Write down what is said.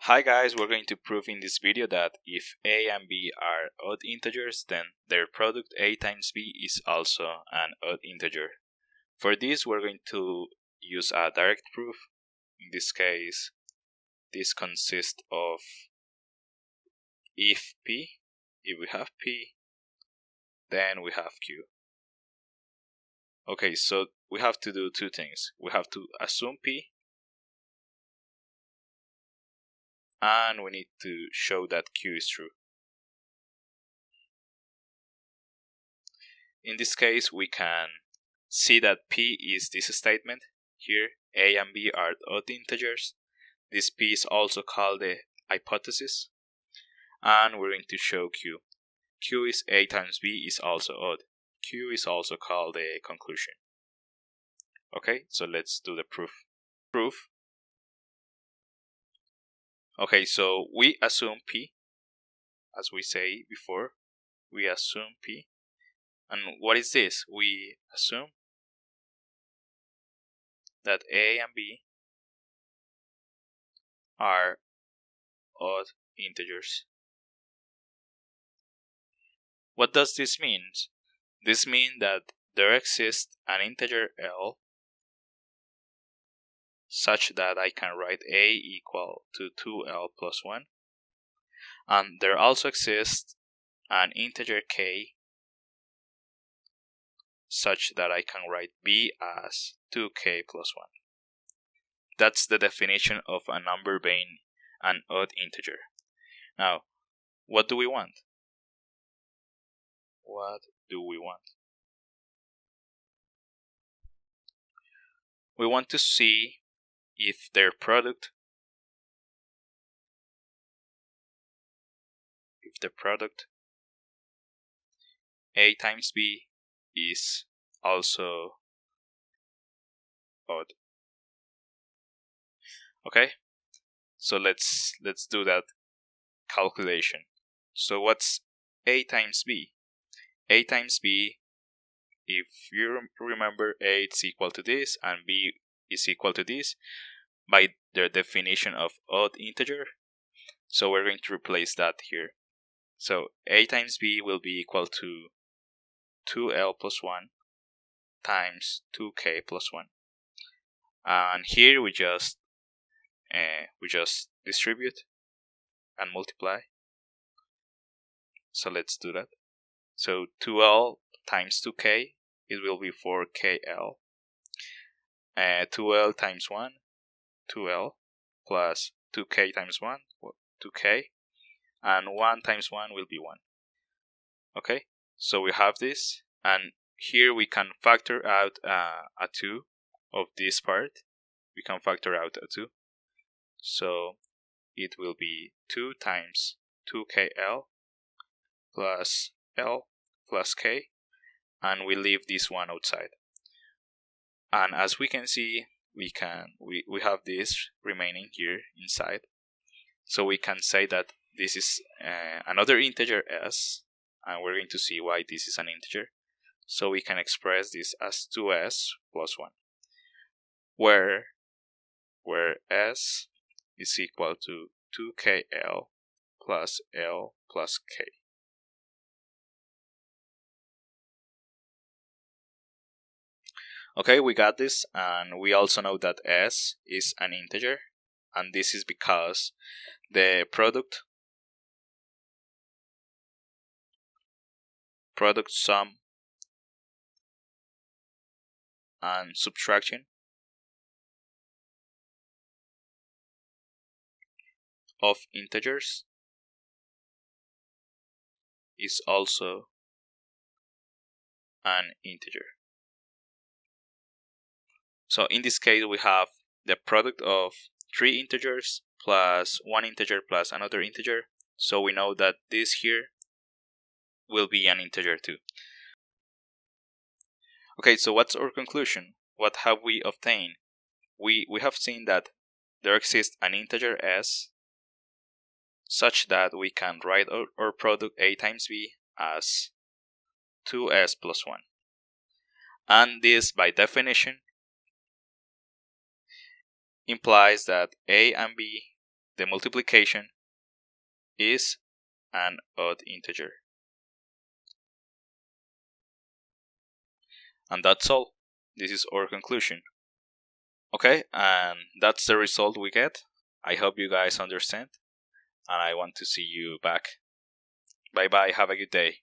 Hi guys, we're going to prove in this video that if a and b are odd integers, then their product a times b is also an odd integer. For this, we're going to use a direct proof. In this case, this consists of if we have p, then we have q. Okay, so we have to do two things. We have to assume p, and we need to show that q is true. In this case, we can see that p is this statement. Here, a and b are odd integers. This p is also called the hypothesis. And we're going to show q. Q is a times b is also odd. Q is also called the conclusion. Okay, so let's do the proof. Okay, so we assume p, as we say before, we assume p. And what is this? We assume that a and b are odd integers. What does this mean? This means that there exists an integer L such that I can write a equal to 2L plus 1, and there also exists an integer k such that I can write b as 2k plus 1. That's the definition of a number being an odd integer. Now, what do we want? What do we want? We want to see if their product, a times b is also odd. Okay, so let's do that calculation. So what's a times b? A times b, if you remember, a is equal to this and b is equal to this by their definition of odd integer. So we're going to replace that here. So a times b will be equal to 2L plus 1 times 2k plus 1. And here we just distribute and multiply. So let's do that. So 2L times 2k, it will be 4kL. 2L times 1, 2L, plus 2k times 1, 2k, and 1 times 1 will be 1. Okay, so we have this, and here we can factor out a 2 of this part. We can factor out a 2. So it will be 2 times 2kL plus L plus k, and we leave this one outside. And as we can see, we have this remaining here inside. So we can say that this is another integer s, and we're going to see why this is an integer. So we can express this as 2s plus 1, where s is equal to 2kL plus L plus k. Okay, we got this, and we also know that s is an integer, and this is because the product sum and subtraction of integers is also an integer. So in this case, we have the product of 3 integers plus 1 integer plus another integer. So we know that this here will be an integer too. Okay, so what's our conclusion? What have we obtained? We have seen that there exists an integer s such that we can write our product a times b as 2s plus 1. And this, by definition, implies that a and b the multiplication is an odd integer. And that's all. This is our conclusion. Okay, and that's the result we get. I hope you guys understand, and I want to see you back. Bye bye, have a good day.